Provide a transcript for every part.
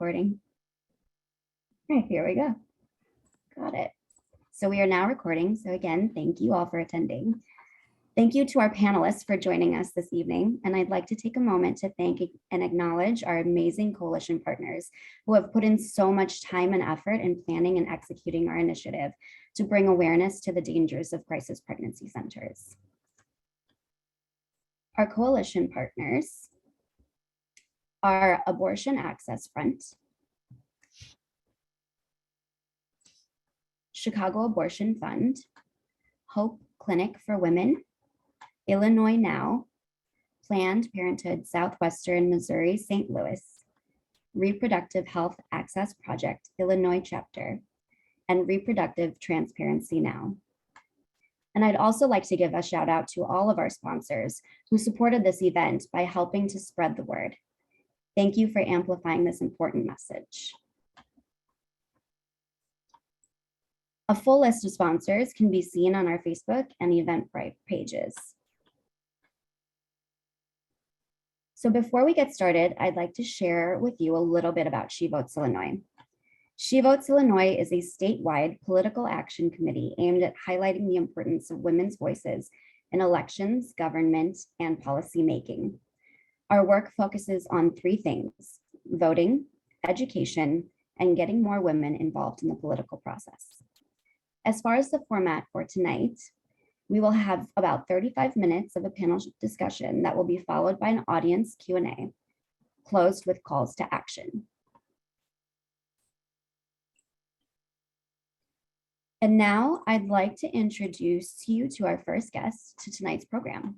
recording. Okay, here we go. Got it. So we are now recording. So again, thank you all for attending. Thank you to our panelists for joining us this evening. And I'd like to take a moment to thank and acknowledge our amazing coalition partners who have put in so much time and effort in planning and executing our initiative to bring awareness to the dangers of crisis pregnancy centers. Our coalition partners are Abortion Access Front, Chicago Abortion Fund, Hope Clinic for Women, Illinois Now, Planned Parenthood Southwestern Missouri St. Louis, Reproductive Health Access Project Illinois Chapter, and Reproductive Transparency Now. And I'd also like to give a shout out to all of our sponsors who supported this event by helping to spread the word. Thank you for amplifying this important message. A full list of sponsors can be seen on our Facebook and Eventbrite pages. So before we get started, I'd like to share with you a little bit about She Votes Illinois. She Votes Illinois is a statewide political action committee aimed at highlighting the importance of women's voices in elections, government, and policy making. Our work focuses on three things: voting, education, and getting more women involved in the political process. As far as the format for tonight, we will have about 35 minutes of a panel discussion that will be followed by an audience Q&A, closed with calls to action. And now I'd like to introduce you to our first guest to tonight's program.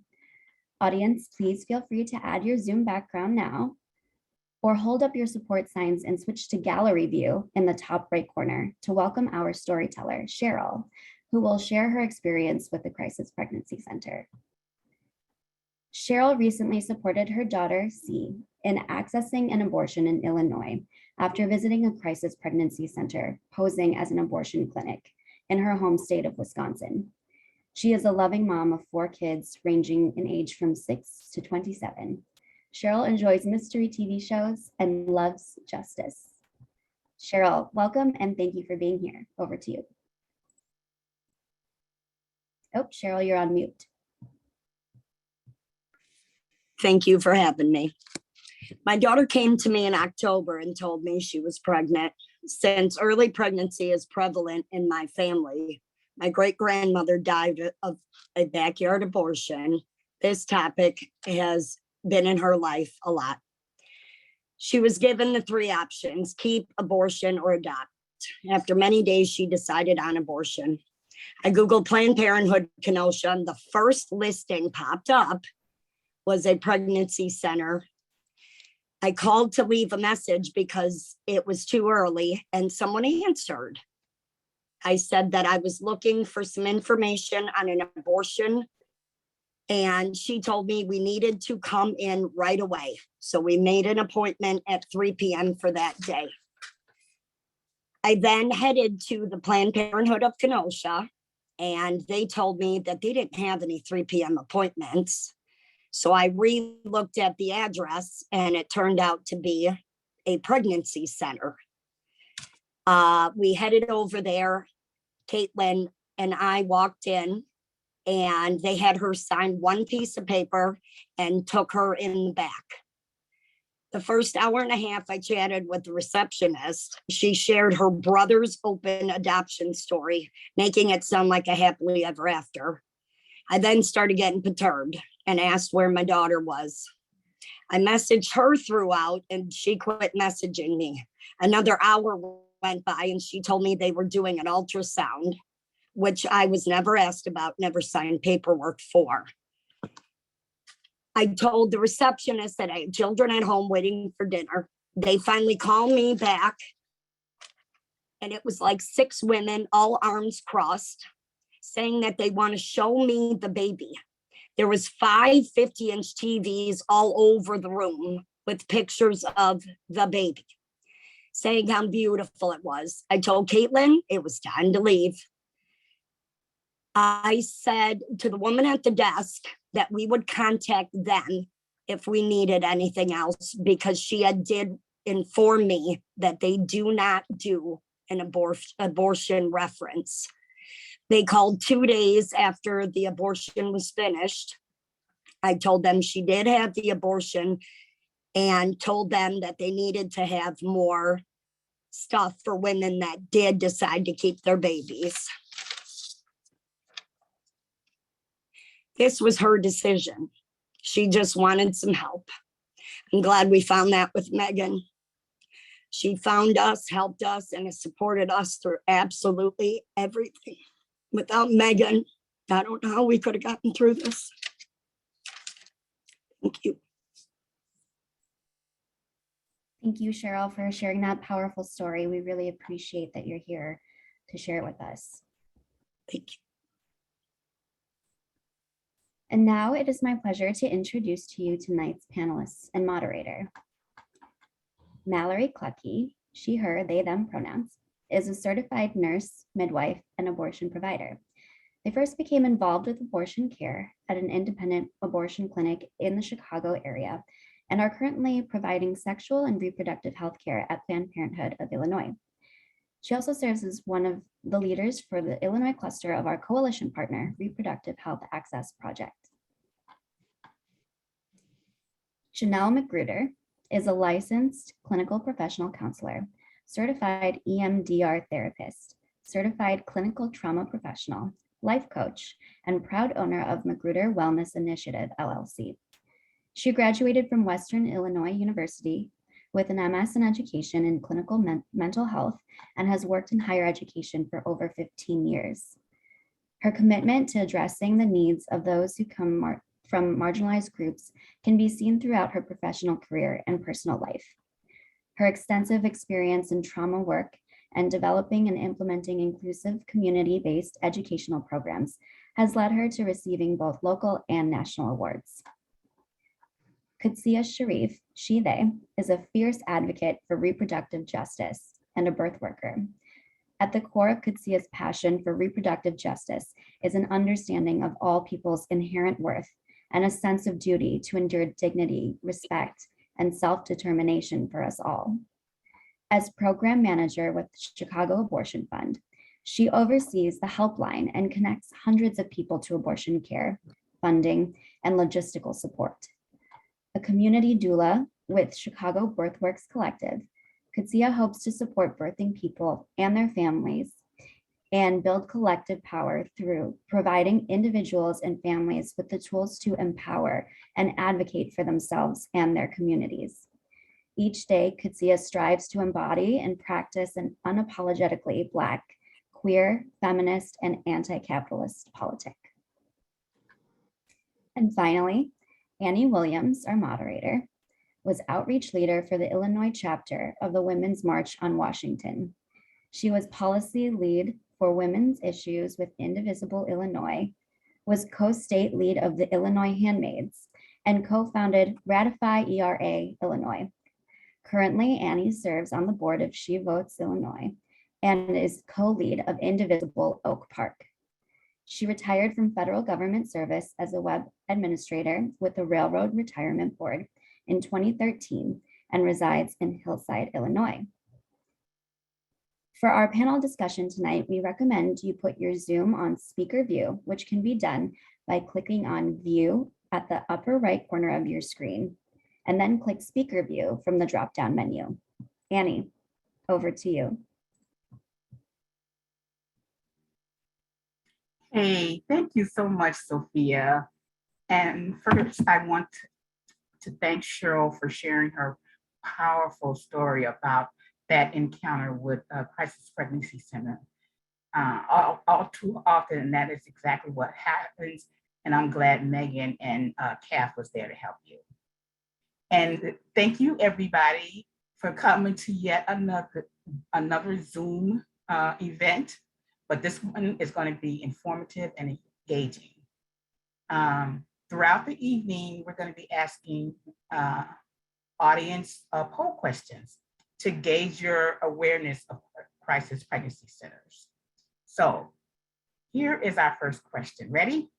Audience, please feel free to add your Zoom background now, or hold up your support signs and switch to gallery view in the top right corner to welcome our storyteller, Cheryl, who will share her experience with the Crisis Pregnancy Center. Cheryl recently supported her daughter, C, in accessing an abortion in Illinois after visiting a crisis pregnancy center posing as an abortion clinic in her home state of Wisconsin. She is a loving mom of 4 kids ranging in age from 6 to 27. Cheryl enjoys mystery TV shows and loves justice. Cheryl, welcome and thank you for being here. Over to you. Oh, Cheryl, you're on mute. Thank you for having me. My daughter came to me in October and told me she was pregnant. Since early pregnancy is prevalent in my family, my great-grandmother died of a backyard abortion. This topic has been in her life a lot. She was given the 3 options: keep, abortion, or adopt. After many days, she decided on abortion. I Googled Planned Parenthood Kenosha, and the first listing popped up was a pregnancy center. I called to leave a message because it was too early, and someone answered. I said that I was looking for some information on an abortion, and she told me we needed to come in right away. So we made an appointment at 3 p.m. for that day. I then headed to the Planned Parenthood of Kenosha, and they told me that they didn't have any 3 p.m. appointments. So I re-looked at the address, and it turned out to be a pregnancy center. We headed over there. Caitlin and I walked in, and they had her sign one piece of paper and took her in the back. The first hour and a half, I chatted with the receptionist. She shared her brother's open adoption story, making it sound like a happily ever after. I then started getting perturbed and asked where my daughter was. I messaged her throughout, and she quit messaging me. Another hour went by, and she told me they were doing an ultrasound, which I was never asked about, never signed paperwork for. I told the receptionist that I had children at home waiting for dinner. They finally called me back, and it was like 6 women, all arms crossed, saying that they want to show me the baby. There was 5 50-inch TVs all over the room with pictures of the baby, saying how beautiful it was. I told Caitlin it was time to leave. I said to the woman at the desk that we would contact them if we needed anything else, because she had did informed me that they do not do an abortion reference. They called 2 days after the abortion was finished. I told them she did have the abortion and told them that they needed to have more stuff for women that did decide to keep their babies. This was her decision. She just wanted some help. I'm glad we found that with Megan. She found us, helped us, and has supported us through absolutely everything. Without Megan, I don't know how we could have gotten through this. Thank you. Thank you, Cheryl, for sharing that powerful story. We really appreciate that you're here to share it with us. Thank you. And now it is my pleasure to introduce to you tonight's panelists and moderator. Mallory Klocke, she, her, they, them pronouns, is a certified nurse, midwife, and abortion provider. They first became involved with abortion care at an independent abortion clinic in the Chicago area and are currently providing sexual and reproductive health care at Planned Parenthood of Illinois. She also serves as one of the leaders for the Illinois cluster of our coalition partner, Reproductive Health Access Project. Janell McGruder is a licensed clinical professional counselor, certified EMDR therapist, certified clinical trauma professional, life coach, and proud owner of McGruder Wellness Initiative, LLC. She graduated from Western Illinois University with an MS in education in clinical mental health and has worked in higher education for over 15 years. Her commitment to addressing the needs of those who come from marginalized groups can be seen throughout her professional career and personal life. Her extensive experience in trauma work and developing and implementing inclusive community-based educational programs has led her to receiving both local and national awards. Qudsiyyah Shariyf, she, they, is a fierce advocate for reproductive justice and a birth worker. At the core of Qudsiyyah's passion for reproductive justice is an understanding of all people's inherent worth and a sense of duty to endure dignity, respect, and self-determination for us all. As program manager with Chicago Abortion Fund, she oversees the helpline and connects hundreds of people to abortion care, funding, and logistical support. A community doula with Chicago Birthworks Collective, Qudsiyyah hopes to support birthing people and their families and build collective power through providing individuals and families with the tools to empower and advocate for themselves and their communities. Each day, Qudsiyyah strives to embody and practice an unapologetically Black, queer, feminist, and anti-capitalist politic. And finally, Annie Williams, our moderator, was outreach leader for the Illinois chapter of the Women's March on Washington. She was policy lead for women's issues with Indivisible Illinois, was co-state lead of the Illinois Handmaids, and co-founded Ratify ERA Illinois. Currently, Annie serves on the board of She Votes Illinois and is co-lead of Indivisible Oak Park. She retired from federal government service as a web administrator with the Railroad Retirement Board in 2013 and resides in Hillside, Illinois. For our panel discussion tonight, we recommend you put your Zoom on speaker view, which can be done by clicking on View at the upper right corner of your screen, and then click Speaker View from the drop-down menu. Annie, over to you. Hey, thank you so much, Sophia. And first, I want to thank Cheryl for sharing her powerful story about that encounter with Crisis Pregnancy Center. All too often, and that is exactly what happens. And I'm glad Megan and Kath was there to help you. And thank you, everybody, for coming to yet another Zoom event. But this one is going to be informative and engaging. Throughout the evening, we're going to be asking audience poll questions to gauge your awareness of crisis pregnancy centers. So here is our first question. Ready?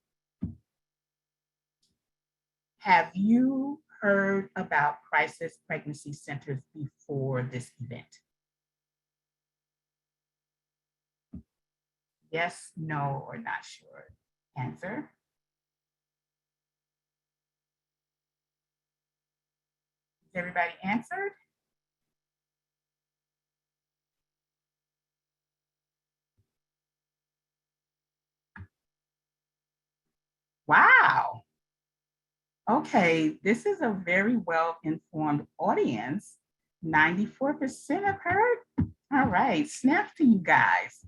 Have you heard about crisis pregnancy centers before this event? Yes, no, or not sure. Answer. Has everybody answered? Wow. Okay, this is a very well-informed audience. 94% have heard. All right, snap to you guys.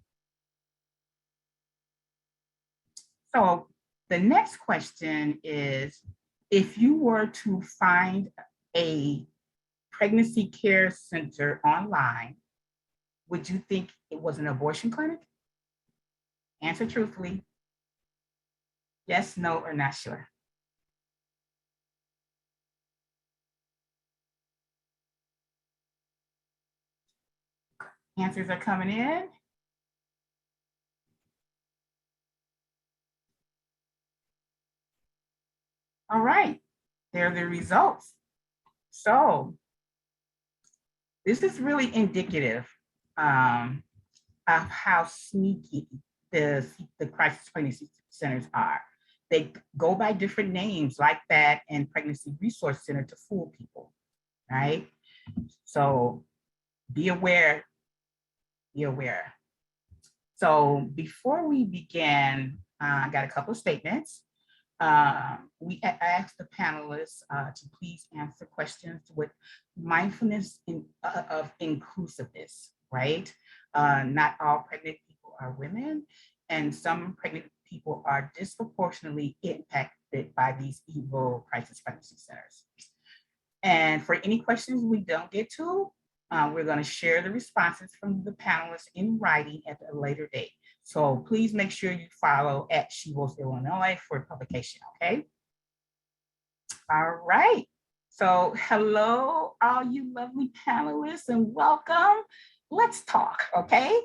So the next question is, if you were to find a pregnancy care center online, would you think it was an abortion clinic? Answer truthfully. Yes, no, or not sure. Answers are coming in. All right, there are the results. So this is really indicative of how sneaky the crisis pregnancy centers are. They go by different names like that and Pregnancy Resource Center to fool people, right? So be aware, be aware. So before we begin, I got a couple of statements. We asked the panelists to please answer questions with mindfulness of inclusiveness, right? Not all pregnant people are women, and some pregnant people are disproportionately impacted by these evil crisis pregnancy centers. And for any questions we don't get to, we're going to share the responses from the panelists in writing at a later date. So please make sure you follow at 𝗬𝗢𝗨 Illinois for publication, okay? All right. So hello, all you lovely panelists, and welcome. Let's talk, okay?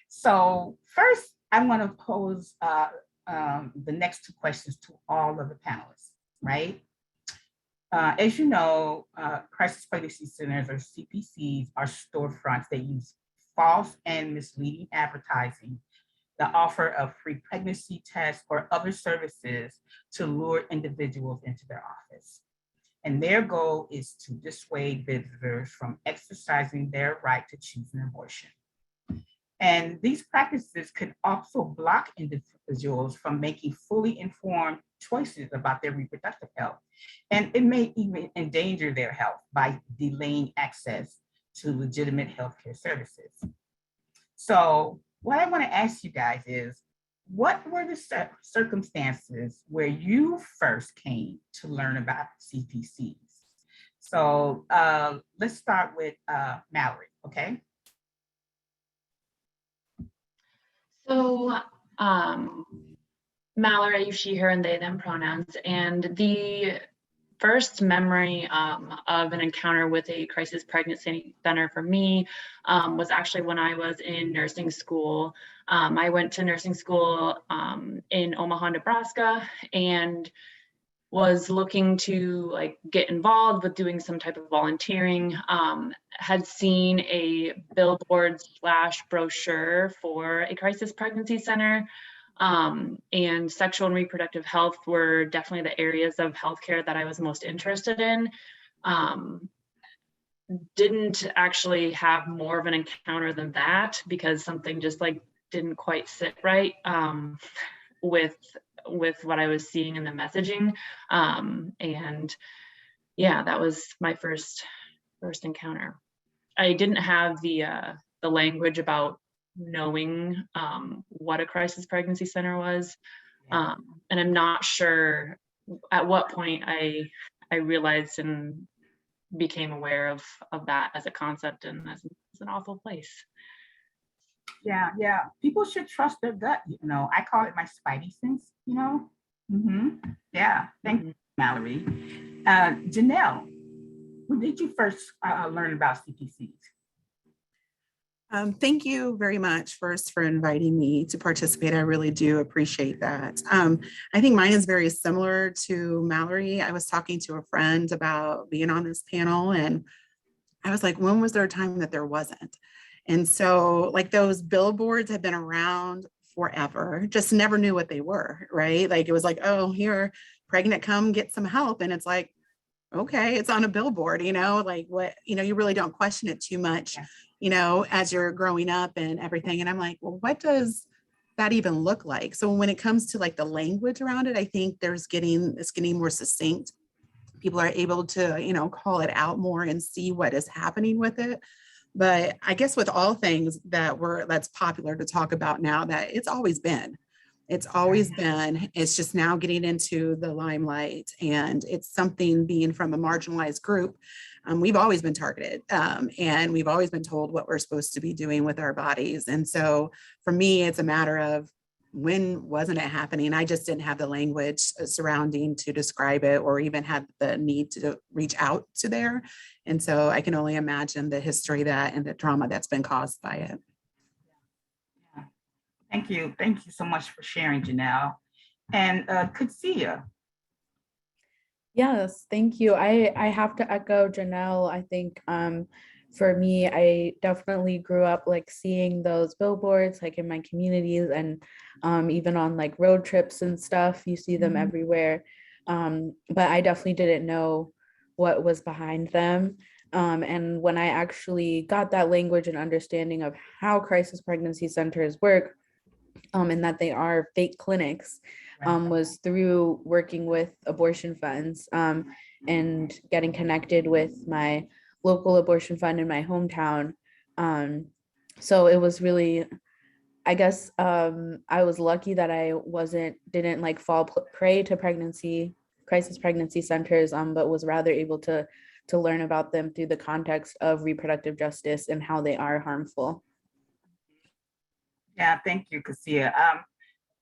So first, I want to pose the next two questions to all of the panelists, right? As you know, crisis pregnancy centers, or CPCs, are storefronts that use false and misleading advertising, the offer of free pregnancy tests or other services to lure individuals into their office. And their goal is to dissuade visitors from exercising their right to choose an abortion. And these practices could also block individuals from making fully informed choices about their reproductive health. And it may even endanger their health by delaying access to legitimate healthcare services. So what I want to ask you guys is, what were the circumstances where you first came to learn about CPCs? So let's start with Mallory, okay? So Mallory, I use she, her, and they, them pronouns. And the first memory of an encounter with a crisis pregnancy center for me was actually when I was in nursing school. I went to nursing school in Omaha, Nebraska, and was looking to get involved with doing some type of volunteering. Had seen a billboard / brochure for a crisis pregnancy center. And sexual and reproductive health were definitely the areas of healthcare that I was most interested in. Didn't actually have more of an encounter than that, because something just didn't quite sit right with what I was seeing in the messaging. And yeah, that was my first encounter. I didn't have the language about knowing what a crisis pregnancy center was. And I'm not sure at what point I realized and became aware of that as a concept and as an awful place. Yeah. People should trust their gut, you know. I call it my spidey sense, you know. Yeah, thank you, Mallory. Janell, when did you first learn about CPCs? Thank you very much first for inviting me to participate. I really do appreciate that. I think mine is very similar to Mallory. I was talking to a friend about being on this panel, and I was like, when was there a time that there wasn't? And so like those billboards have been around forever, just never knew what they were, right? Like it was like, oh, here, pregnant, come get some help. And it's like, okay, it's on a billboard, like what, you really don't question it too much, as you're growing up and everything. And I'm like, well, what does that even look like? So when it comes to like the language around it, I think it's getting more succinct. People are able to, call it out more and see what is happening with it. But I guess with all things that's popular to talk about now, that it's always been. It's just now getting into the limelight, and it's something being from a marginalized group. We've always been targeted, and we've always been told what we're supposed to be doing with our bodies. And so for me, it's a matter of when wasn't it happening? I just didn't have the language surrounding to describe it, or even had the need to reach out to there. And so I can only imagine the history and the trauma that's been caused by it. Thank you. Thank you so much for sharing, Janell. And Qudsiyyah. Yes, thank you. I have to echo Janell. I think for me, I definitely grew up like seeing those billboards like in my communities, and even on like road trips and stuff, you see them everywhere. But I definitely didn't know what was behind them. And when I actually got that language and understanding of how crisis pregnancy centers work, and that they are fake clinics, was through working with abortion funds, and getting connected with my local abortion fund in my hometown. So it was really, I guess, I was lucky that I didn't like fall prey to crisis pregnancy centers, but was rather able to learn about them through the context of reproductive justice and how they are harmful. Yeah, thank you, Qudsiyyah.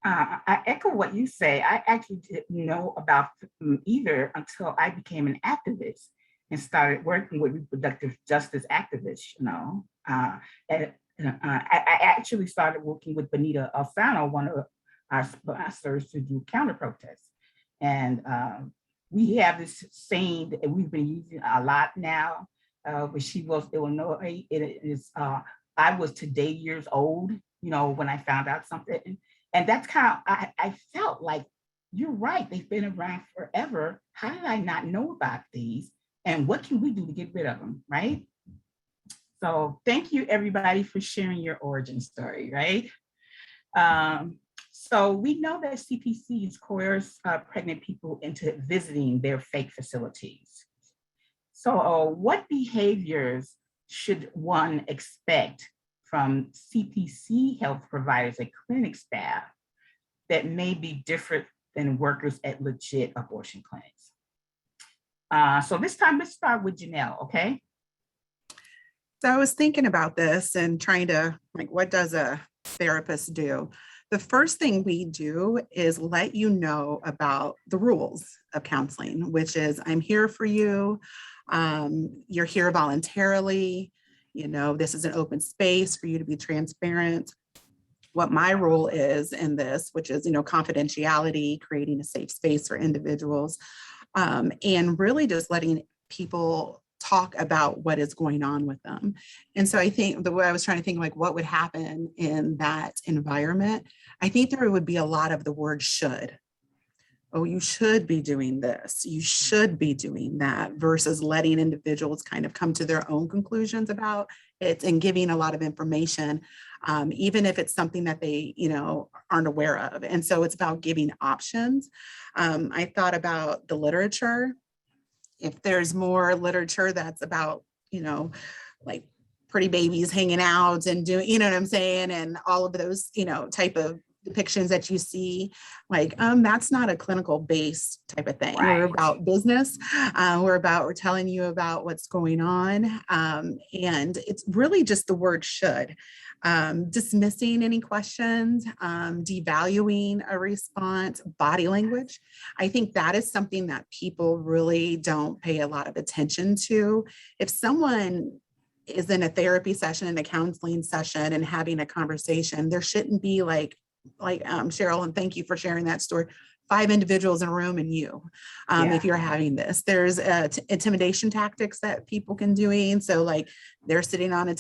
I echo what you say. I actually didn't know about them either until I became an activist and started working with reproductive justice activists. I actually started working with 𝗬𝗢𝗨, one of our sponsors, to do counter protests. And we have this saying that we've been using a lot now. When she was Illinois, I was today years old, when I found out something. And that's kind of, I felt like, you're right, they've been around forever. How did I not know about these? And what can we do to get rid of them, right? So thank you, everybody, for sharing your origin story, right? So we know that CPCs coerce pregnant people into visiting their fake facilities. So what behaviors should one expect from CPC health providers and clinic staff that may be different than workers at legit abortion clinics? So this time, let's start with Janell, okay? So I was thinking about this and trying to, what does a therapist do? The first thing we do is let you know about the rules of counseling, which is, I'm here for you. You're here voluntarily. This is an open space for you to be transparent. What my role is in this, which is, confidentiality, creating a safe space for individuals, and really just letting people talk about what is going on with them. And so I think the way I was trying to think, what would happen in that environment, I think there would be a lot of the word should. Oh, you should be doing this, you should be doing that, versus letting individuals kind of come to their own conclusions about it and giving a lot of information, even if it's something that they, aren't aware of. And so it's about giving options. I thought about the literature. If there's more literature that's about, like pretty babies hanging out and doing, what I'm saying? And all of those, type of depictions that you see, that's not a clinical based type of thing. Right. We're about business. We're telling you about what's going on. And it's really just the word should. Dismissing any questions, devaluing a response, body language. I think that is something that people really don't pay a lot of attention to. If someone is in a therapy session, in a counseling session and having a conversation, there shouldn't be like Cheryl, and thank you for sharing that story, 5 individuals in a room and you, if you're having this. There's intimidation tactics that people can doing. So like they're sitting on at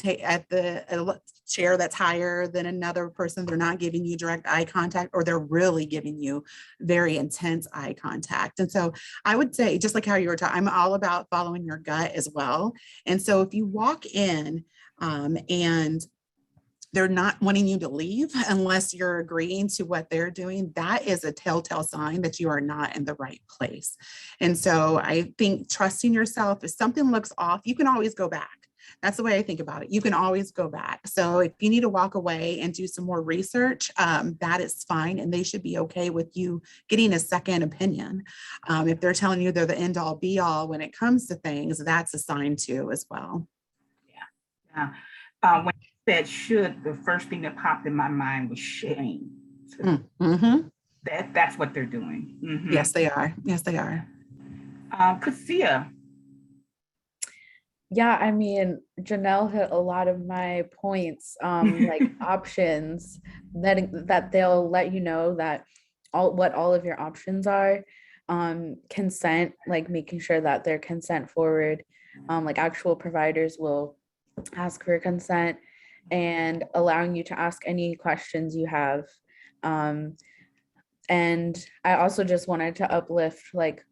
the chair that's higher than another person. They're not giving you direct eye contact, or they're really giving you very intense eye contact. And so I would say, just like how you were talking, I'm all about following your gut as well. And so if you walk in and they're not wanting you to leave unless you're agreeing to what they're doing, that is a telltale sign that you are not in the right place. And so I think trusting yourself, if something looks off, you can always go back. That's the way I think about it. You can always go back. So if you need to walk away and do some more research, that is fine. And they should be okay with you getting a second opinion. If they're telling you they're the end all be all when it comes to things, that's a sign too as well. Yeah. When you said should, the first thing that popped in my mind was shame. So that's what they're doing. Yes, they are. Yes, they are. Qudsiyyah. Yeah, I mean, Janell hit a lot of my points, like options that they'll let you know that what all of your options are. Consent, like making sure that they're consent forward. Like actual providers will ask for consent, and allowing you to ask any questions you have. And I also just wanted to uplift like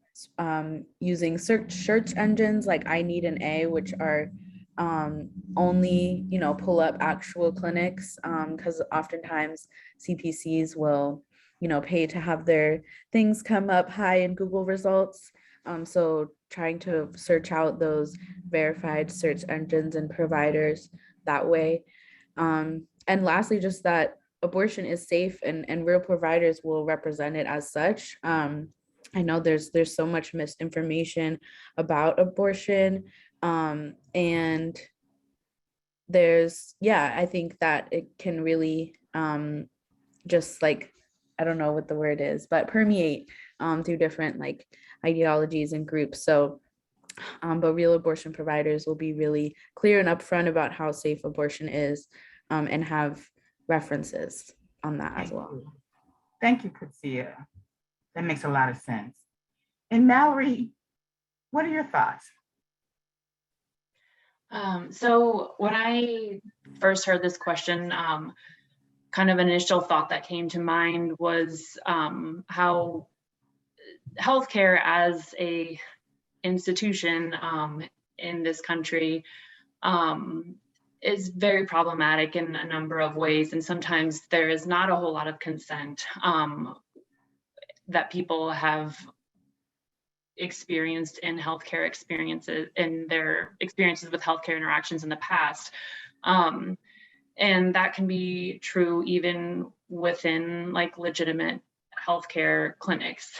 using search engines like I Need an A, which are only, pull up actual clinics, because oftentimes CPCs will, pay to have their things come up high in Google results. So trying to search out those verified search engines and providers that way. And lastly, just that abortion is safe, and real providers will represent it as such. I know there's so much misinformation about abortion, and there's, I think that it can really just like, I don't know what the word is, but permeate through different like ideologies and groups. So, but real abortion providers will be really clear and upfront about how safe abortion is, and have references on that as well. Thank you, Qudsiyyah. That makes a lot of sense. And Mallory, what are your thoughts? So when I first heard this question, kind of an initial thought that came to mind was how healthcare as a institution in this country is very problematic in a number of ways. And sometimes there is not a whole lot of consent that people have experienced in healthcare experiences, in their experiences with healthcare interactions in the past. And that can be true even within like legitimate healthcare clinics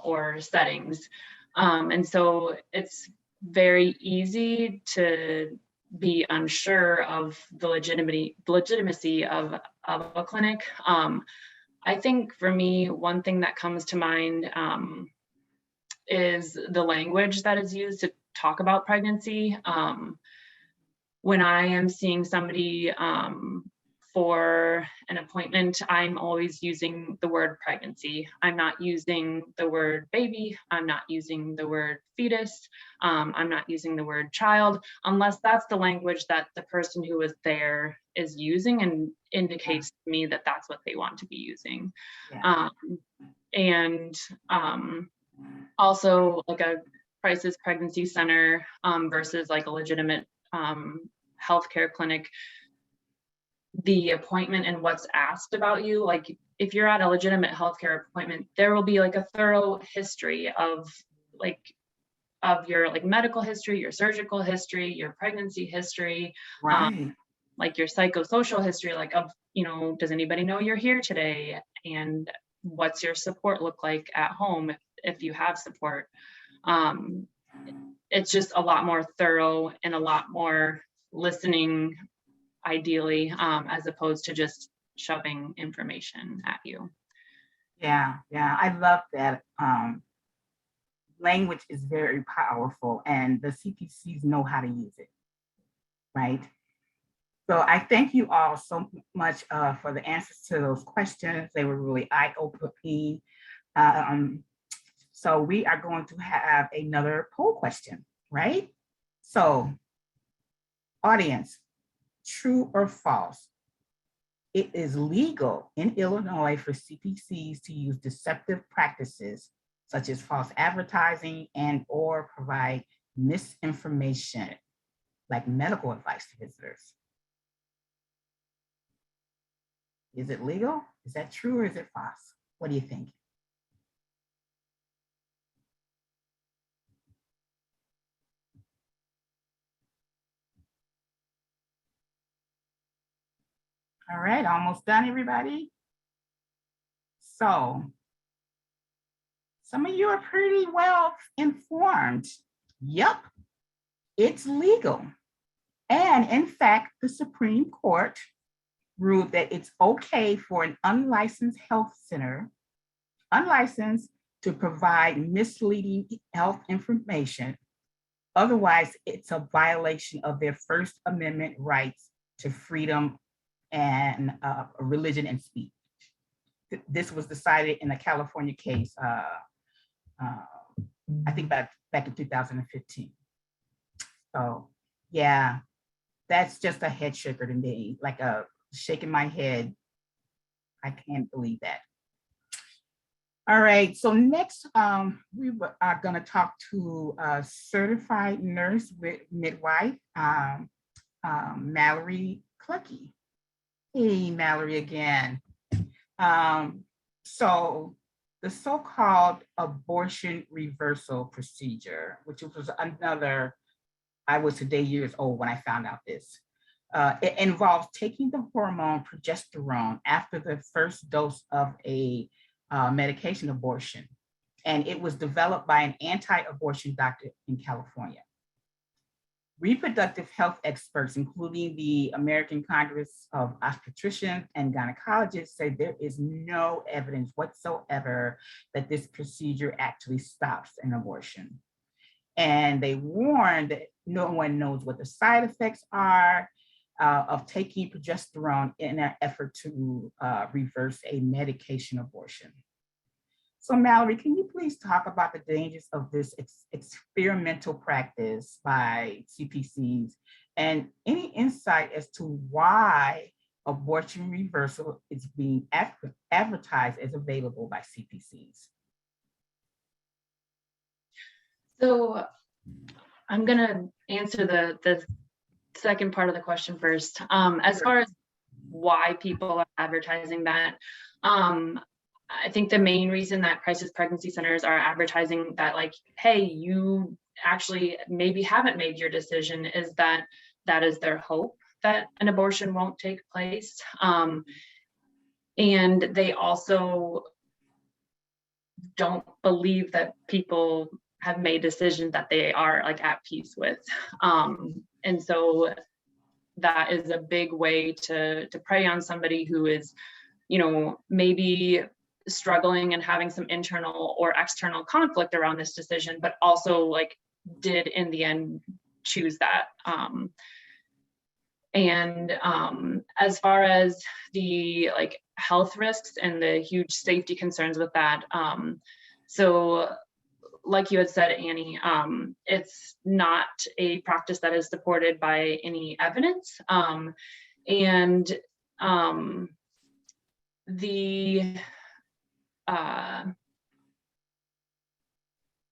or settings. And so it's very easy to be unsure of the legitimacy of a clinic. I think for me, one thing that comes to mind is the language that is used to talk about pregnancy. When I am seeing somebody for an appointment, I'm always using the word pregnancy. I'm not using the word baby. I'm not using the word fetus. I'm not using the word child, unless that's the language that the person who is there is using and indicates to me that that's what they want to be using. Also like a crisis pregnancy center versus like a legitimate healthcare clinic, the appointment and what's asked about you, like if you're at a legitimate healthcare appointment, there will be like a thorough history of your like medical history, your surgical history, your pregnancy history, like your psychosocial history, like of, does anybody know you're here today? And what's your support look like at home if you have support? It's just a lot more thorough and a lot more listening, ideally, as opposed to just shoving information at you. Yeah, I love that. Language is very powerful, and the CPCs know how to use it, right? So I thank you all so much for the answers to those questions. They were really eye-opening. So we are going to have another poll question, right? So audience, true or false? It is legal in Illinois for CPCs to use deceptive practices such as false advertising and or provide misinformation like medical advice to visitors. Is it legal? Is that true or is it false? What do you think? All right, almost done, everybody. So some of you are pretty well informed. Yep, it's legal. And in fact, the Supreme Court ruled that it's okay for an unlicensed health center, unlicensed, to provide misleading health information. Otherwise, it's a violation of their First Amendment rights to freedom and religion and speech. This was decided in a California case, I think back in 2015. So yeah, that's just a head shaker to me, like a shaking my head. I can't believe that. All right, so next we are gonna talk to a certified nurse with midwife, Mallory Klocke. Hey, Mallory again. So the so-called abortion reversal procedure, which was another, I was today years old when I found out this. It involves taking the hormone progesterone after the first dose of a medication abortion. And it was developed by an anti-abortion doctor in California. Reproductive health experts, including the American Congress of Obstetricians and Gynecologists, say there is no evidence whatsoever that this procedure actually stops an abortion. And they warn that no one knows what the side effects are of taking progesterone in an effort to reverse a medication abortion. So Mallory, can you please talk about the dangers of this experimental practice by CPCs and any insight as to why abortion reversal is being advertised as available by CPCs? So I'm gonna answer the second part of the question first. As far as why people are advertising that, I think the main reason that crisis pregnancy centers are advertising that, like, hey, you actually maybe haven't made your decision, is that is their hope that an abortion won't take place. And they also don't believe that people have made decisions that they are like at peace with. And so that is a big way to prey on somebody who is, you know, maybe struggling and having some internal or external conflict around this decision, but also like did in the end choose that. As far as the like health risks and the huge safety concerns with that, so like you had said, Annie, it's not a practice that is supported by any evidence.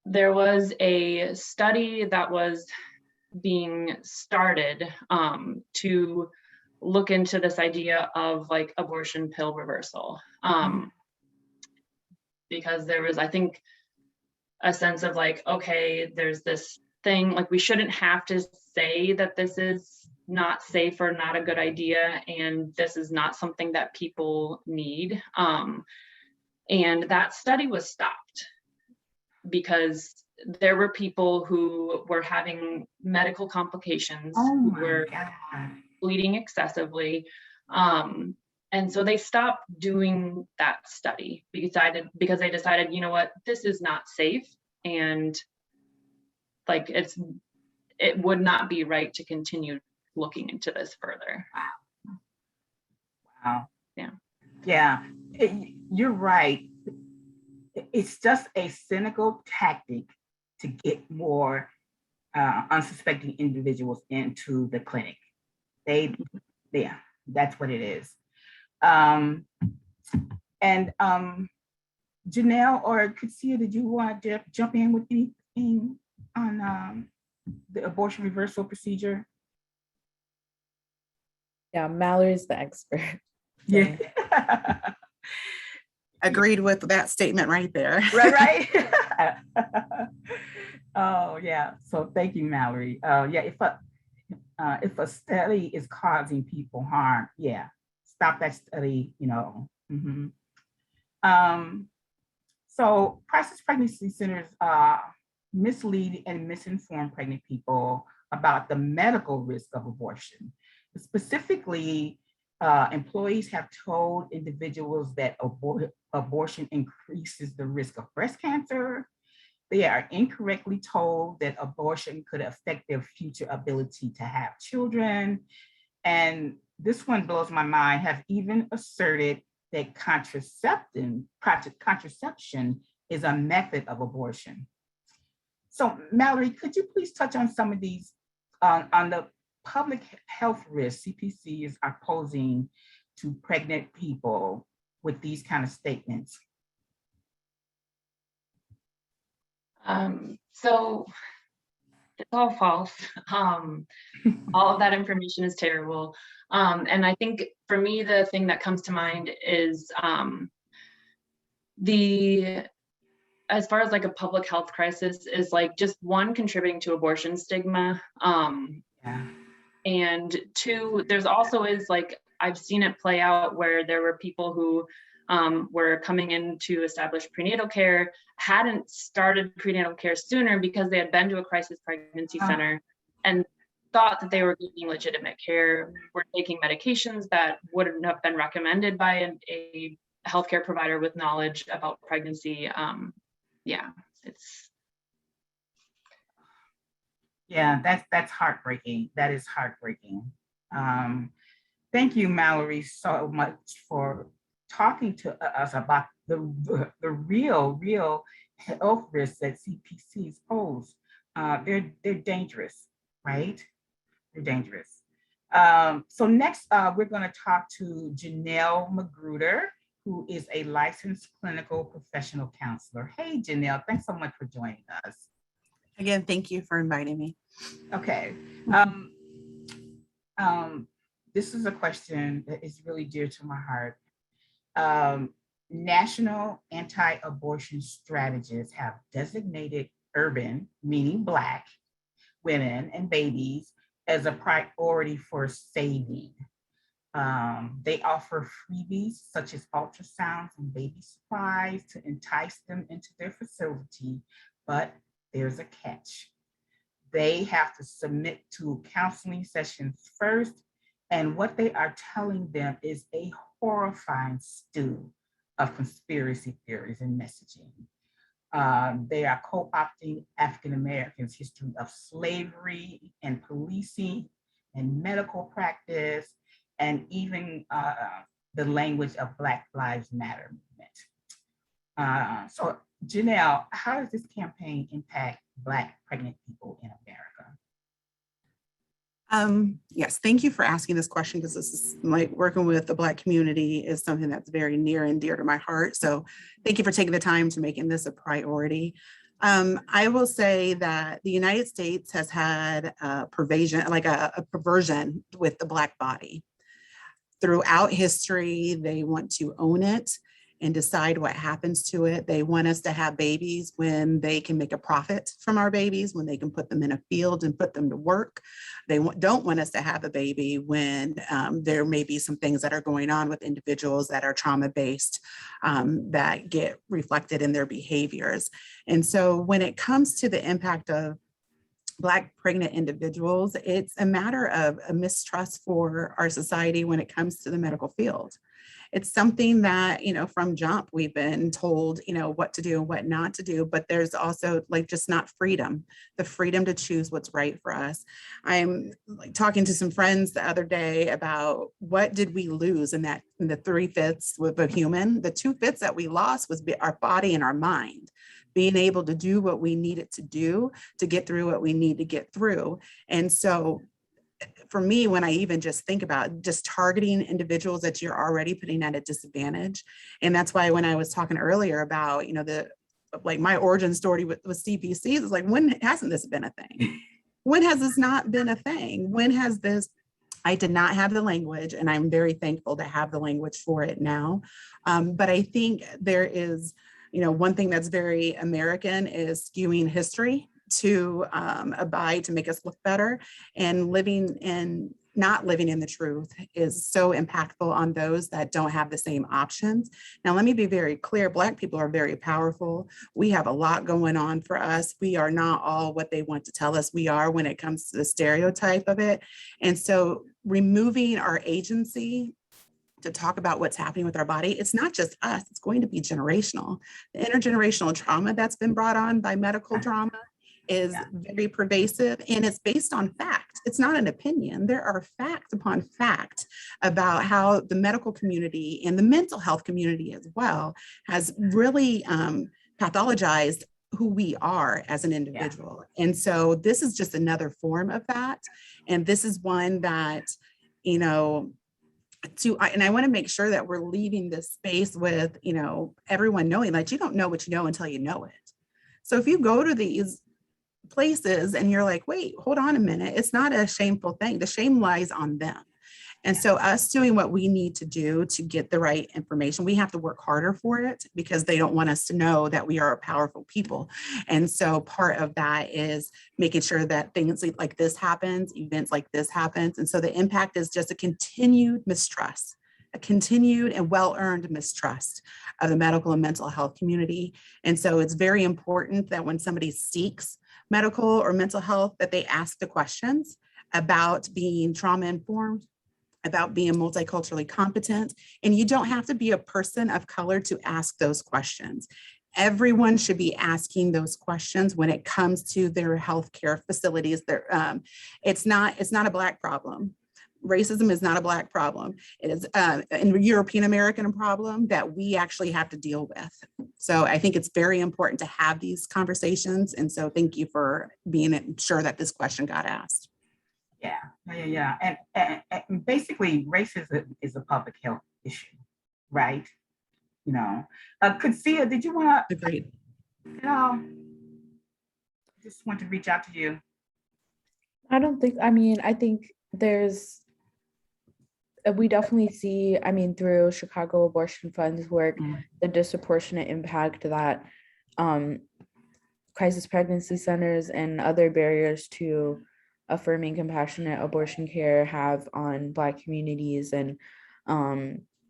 There was a study that was being started to look into this idea of like abortion pill reversal, because there was, I think, a sense of like, okay, there's this thing, like we shouldn't have to say that this is not safe or not a good idea, and this is not something that people need. And that study was stopped because there were people who were having medical complications, who were bleeding excessively. And so they stopped doing that study because they decided, you know what, this is not safe, and like it would not be right to continue looking into this further. Wow. Yeah. Yeah, you're right. It's just a cynical tactic to get more unsuspecting individuals into the clinic. Yeah, that's what it is. And Janell or Qudsiyyah, did you want to jump in with anything on the abortion reversal procedure? Yeah, Mallory's the expert. Yeah. Agreed with that statement right there. Right. Oh yeah. So thank you, Mallory. Yeah. If a study is causing people harm, yeah, stop that study. So crisis pregnancy centers mislead and misinform pregnant people about the medical risk of abortion. Specifically, employees have told individuals that abortion increases the risk of breast cancer. They are incorrectly told that abortion could affect their future ability to have children. And this one blows my mind, have even asserted that contraception is a method of abortion. So Mallory, could you please touch on some of these, on the public health risks CPCs are posing to pregnant people with these kind of statements? So it's all false. All of that information is terrible. And I think for me, the thing that comes to mind is as far as like a public health crisis is like just one, contributing to abortion stigma. And two, there's also is like, I've seen it play out where there were people who were coming in to establish prenatal care, hadn't started prenatal care sooner because they had been to a crisis pregnancy center and thought that they were getting legitimate care, were taking medications that wouldn't have been recommended by a healthcare provider with knowledge about pregnancy. That's heartbreaking. That is heartbreaking. Thank you, Mallory, so much for talking to us about the real health risks that CPCs pose. They're dangerous, right? They're dangerous. So next, we're going to talk to Janell McGruder, who is a licensed clinical professional counselor. Hey, Janell, thanks so much for joining us. Again, thank you for inviting me. Okay. This is a question that is really dear to my heart. National anti-abortion strategists have designated urban, meaning Black, women and babies as a priority for saving. They offer freebies such as ultrasounds and baby supplies to entice them into their facility, but there's a catch. They have to submit to counseling sessions first, and what they are telling them is a horrifying stew of conspiracy theories and messaging. They are co-opting African Americans' history of slavery and policing and medical practice, and even the language of Black Lives Matter movement. So Janell, how does this campaign impact Black pregnant people in America? Yes, thank you for asking this question, because this is like working with the Black community is something that's very near and dear to my heart. So thank you for taking the time to making this a priority. I will say that the United States has had a perversion with the Black body. Throughout history, they want to own it and decide what happens to it. They want us to have babies when they can make a profit from our babies, when they can put them in a field and put them to work. They don't want us to have a baby when there may be some things that are going on with individuals that are trauma-based that get reflected in their behaviors. And so when it comes to the impact of Black pregnant individuals, it's a matter of a mistrust for our society when it comes to the medical field. It's something that, from jump, we've been told, what to do and what not to do, but there's also like just not freedom, the freedom to choose what's right for us. I'm like talking to some friends the other day about what did we lose in the 3/5 with a human. The 2/5 that we lost was our body and our mind, being able to do what we needed to do to get through what we need to get through. And so for me, when I even just think about just targeting individuals that you're already putting at a disadvantage. And that's why when I was talking earlier about, my origin story with CPCs, it's like, when hasn't this been a thing? When has this not been a thing? When has this? I did not have the language, and I'm very thankful to have the language for it now. But I think there is, one thing that's very American is skewing history to abide to make us look better, and not living in the truth is so impactful on those that don't have the same options. Now, let me be very clear. Black people are very powerful. We have a lot going on for us. We are not all what they want to tell us we are when it comes to the stereotype of it. And so removing our agency to talk about what's happening with our body, it's not just us, it's going to be generational. The intergenerational trauma that's been brought on by medical trauma is very pervasive, and it's based on fact. It's not an opinion. There are fact upon fact about how the medical community and the mental health community as well has really pathologized who we are as an individual. And so this is just another form of that. And this is one that, and I want to make sure that we're leaving this space with, everyone knowing that you don't know what you know until you know it. So if you go to these places and you're like, wait, hold on a minute, it's not a shameful thing. The shame lies on them. And so us doing what we need to do to get the right information, we have to work harder for it because they don't want us to know that we are a powerful people. And so part of that is making sure that things like this happens, events like this happens. And so the impact is just a continued mistrust, a continued and well-earned mistrust of the medical and mental health community. And so it's very important that when somebody seeks medical or mental health, that they ask the questions about being trauma-informed, about being multiculturally competent. And you don't have to be a person of color to ask those questions. Everyone should be asking those questions when it comes to their healthcare facilities. It's not a Black problem. Racism is not a Black problem. It is a European American problem that we actually have to deal with. So I think it's very important to have these conversations. And so thank you for being sure that this question got asked. Yeah. And basically racism is a public health issue, right? Qudsiyyah, did you want to? Agreed. Just want to reach out to you. I think we definitely see, through Chicago Abortion Fund's work, the disproportionate impact that crisis pregnancy centers and other barriers to affirming compassionate abortion care have on Black communities and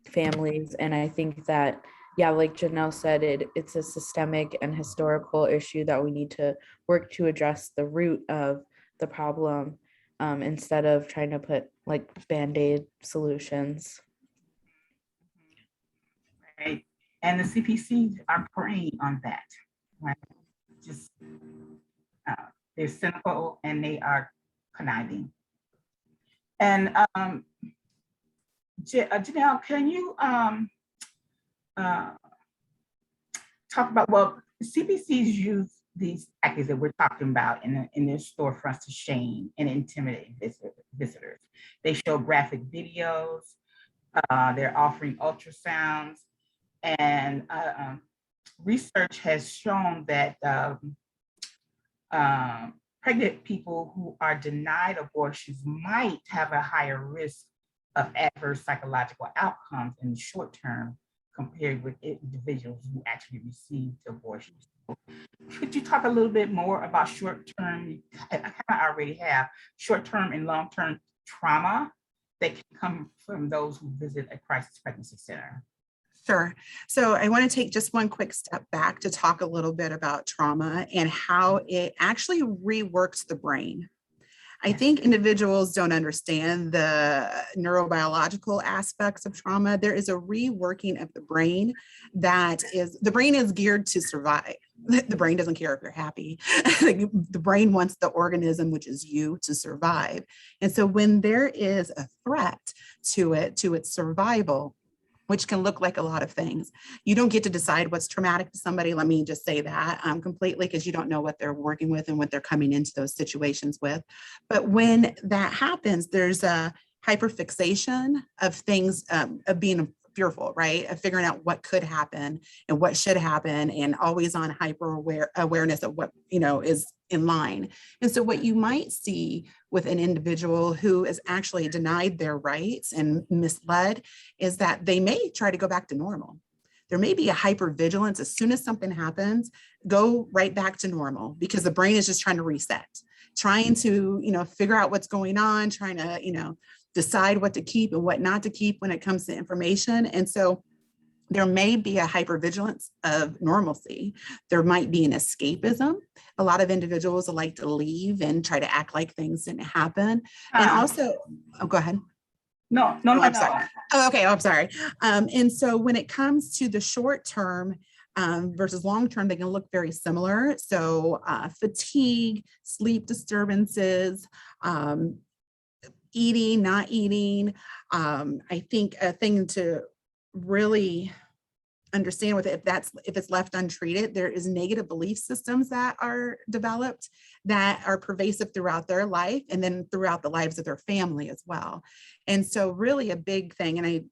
families. And I think that, like Janell said, it's a systemic and historical issue that we need to work to address the root of the problem instead of trying to put like Band-Aid solutions. Right. And the CPCs are preying on that, right? Just they're cynical and they are conniving. And Janell, can you talk about, CPCs use these tactics that we're talking about in their storefronts to shame and intimidate visitors. They show graphic videos, they're offering ultrasounds, and research has shown that pregnant people who are denied abortions might have a higher risk of adverse psychological outcomes in the short term compared with individuals who actually received abortions. Could you talk a little bit more about short-term, I kind of already have, short-term and long-term trauma that can come from those who visit a crisis pregnancy center? Sure. So I want to take just one quick step back to talk a little bit about trauma and how it actually reworks the brain. I think individuals don't understand the neurobiological aspects of trauma. There is a reworking of the brain the brain is geared to survive. The brain doesn't care if you're happy. The brain wants the organism, which is you, to survive. And so when there is a threat to its survival, which can look like a lot of things. You don't get to decide what's traumatic to somebody. Let me just say that completely, because you don't know what they're working with and what they're coming into those situations with. But when that happens, there's a hyperfixation of things, of being fearful, right? Of figuring out what could happen and what should happen, and always on awareness of what, is in line. And so what you might see with an individual who is actually denied their rights and misled is that they may try to go back to normal. There may be a hypervigilance as soon as something happens, go right back to normal, because the brain is just trying to reset, trying to, figure out what's going on, trying to, decide what to keep and what not to keep when it comes to information. And so there may be a hypervigilance of normalcy. There might be an escapism. A lot of individuals like to leave and try to act like things didn't happen. And also, go ahead. No. Sorry. Oh, okay. I'm sorry. And so when it comes to the short term versus long term, they can look very similar. So fatigue, sleep disturbances, eating, not eating. I think a thing to really understand with it, if it's left untreated, there is negative belief systems that are developed that are pervasive throughout their life and then throughout the lives of their family as well. And so really a big thing, and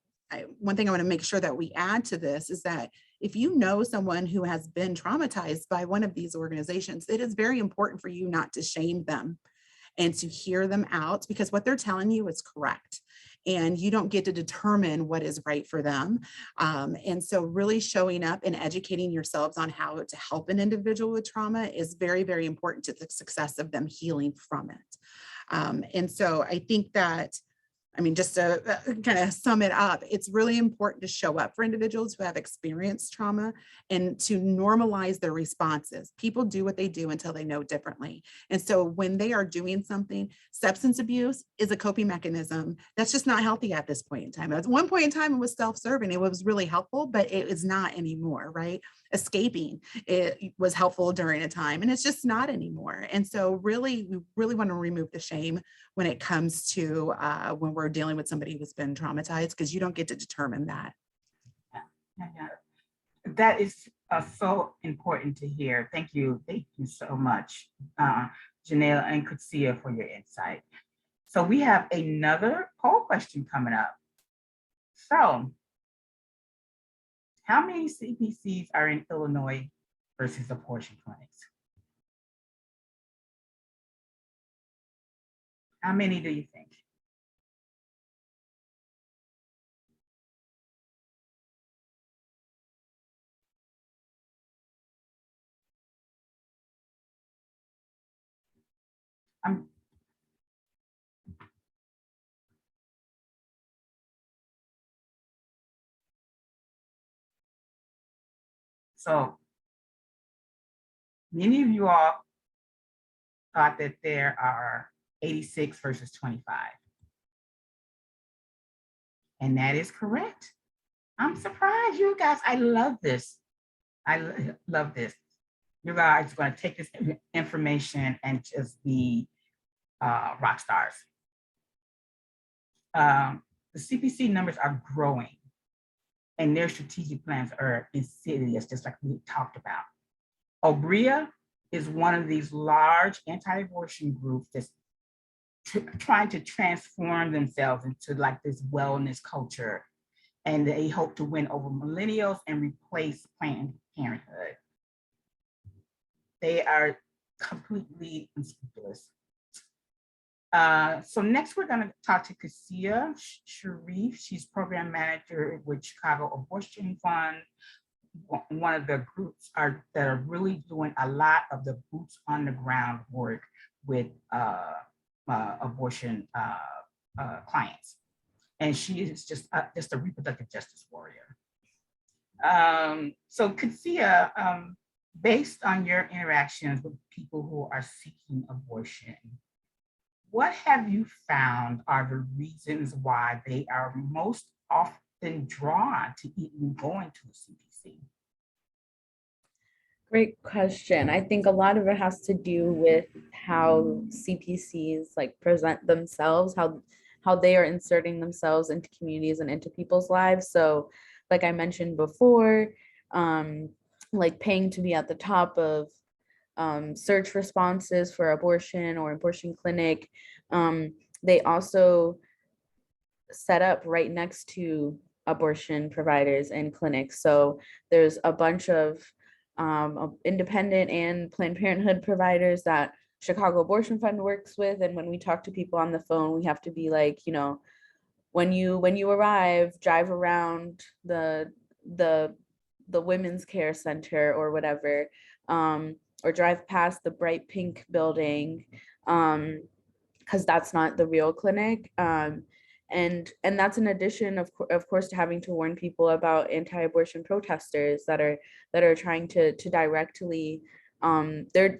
one thing I want to make sure that we add to this is that if you know someone who has been traumatized by one of these organizations, it is very important for you not to shame them and to hear them out, because what they're telling you is correct. And you don't get to determine what is right for them. And so really showing up and educating yourselves on how to help an individual with trauma is very, very important to the success of them healing from it. And so I think that, just to kind of sum it up, it's really important to show up for individuals who have experienced trauma and to normalize their responses. People do what they do until they know differently. And so when they are doing something, substance abuse is a coping mechanism that's just not healthy at this point in time. At one point in time, it was self-serving. It was really helpful, but it is not anymore, right? Escaping, it was helpful during a time, and it's just not anymore. And so we really want to remove the shame when it comes to when we're dealing with somebody who's been traumatized, because you don't get to determine that. Yeah. That is so important to hear. Thank you so much, Janell and Qudsiyyah, for your insight. So we have another poll question coming up. So, how many CPCs are in Illinois versus abortion clinics? How many do you think? So many of you all thought that there are 86 versus 25. And that is correct. I'm surprised, you guys. I love this. Love this. You guys are going to take this information and just be rock stars. The CPC numbers are growing, and their strategic plans are insidious, just like we talked about. Obria is one of these large anti-abortion groups that's trying to transform themselves into like this wellness culture. And they hope to win over millennials and replace Planned Parenthood. They are completely unscrupulous. So next we're gonna talk to Qudsiyyah Shariyf. She's program manager with Chicago Abortion Fund, one of the groups that are really doing a lot of the boots on the ground work with abortion clients. And she is just a reproductive justice warrior. So Qudsiyyah, based on your interactions with people who are seeking abortion, what have you found are the reasons why they are most often drawn to even going to a CPC? Great question. I think a lot of it has to do with how CPCs like present themselves, how they are inserting themselves into communities and into people's lives. So, like I mentioned before, like paying to be at the top of search responses for abortion or abortion clinic. They also set up right next to abortion providers and clinics. So there's a bunch of independent and Planned Parenthood providers that Chicago Abortion Fund works with. And when we talk to people on the phone, we have to be like, you know, when you arrive, drive around the women's care center or whatever, or drive past the bright pink building, because that's not the real clinic. And that's in addition, of course, to having to warn people about anti-abortion protesters that are trying to directly, they're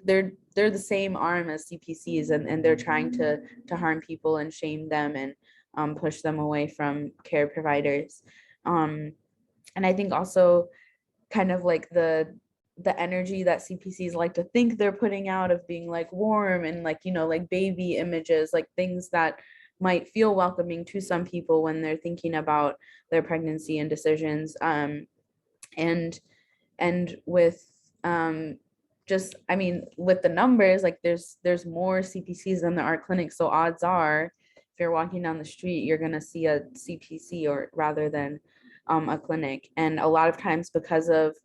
the same arm as CPCs, and they're trying to harm people and shame them and push them away from care providers. And I think also kind of like the energy that CPCs like to think they're putting out of being like warm and like, you know, like baby images, like things that might feel welcoming to some people when they're thinking about their pregnancy and decisions. And with just, I mean, with the numbers, like there's more CPCs than there are clinics. So odds are, if you're walking down the street, you're gonna see a CPC or rather than a clinic. And a lot of times because of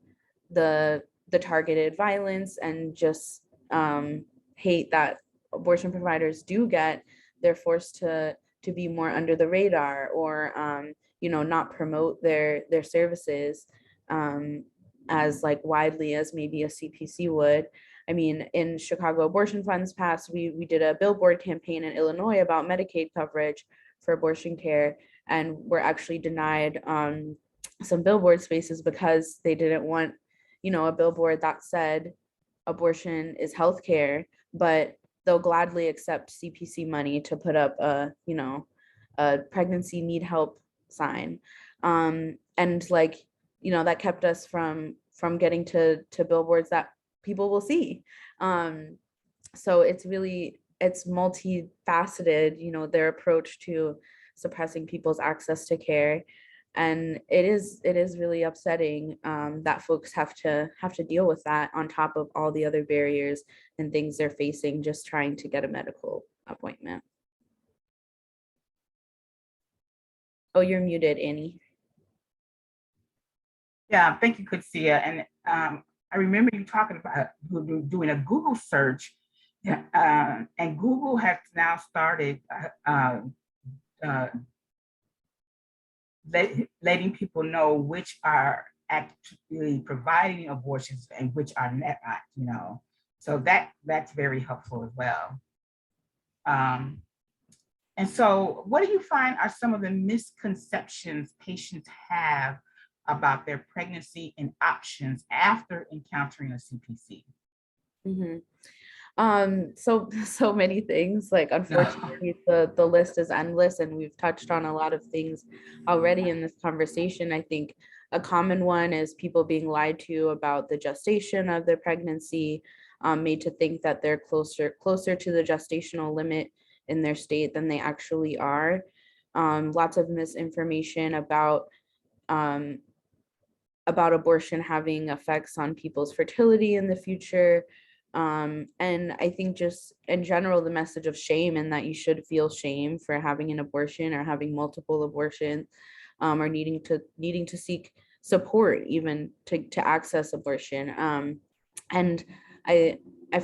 the targeted violence and just hate that abortion providers do get, they're forced to be more under the radar or you know, not promote their services as like widely as maybe a CPC would. I mean, in Chicago Abortion Fund's past, we did a billboard campaign in Illinois about Medicaid coverage for abortion care, and we're actually denied some billboard spaces because they didn't want, you know, a billboard that said abortion is healthcare, but they'll gladly accept CPC money to put up a, you know, a pregnancy need help sign. And like, you know, that kept us from getting to billboards that people will see. So it's multifaceted, you know, their approach to suppressing people's access to care. And it is really upsetting that folks have to deal with that on top of all the other barriers and things they're facing just trying to get a medical appointment. Oh, you're muted, Annie. Yeah, thank you, Qudsiyyah. And I remember you talking about doing a Google search, and Google has now started letting people know which are actually providing abortions and which are not, you know. So that's very helpful as well. And so what do you find are some of the misconceptions patients have about their pregnancy and options after encountering a CPC? So many things, like unfortunately the list is endless, and we've touched on a lot of things already in this conversation. I think a common one is people being lied to about the gestation of their pregnancy, made to think that they're closer to the gestational limit in their state than they actually are. Lots of misinformation about abortion having effects on people's fertility in the future. And I think just in general, the message of shame, and that you should feel shame for having an abortion or having multiple abortions, or needing to seek support even to access abortion. And I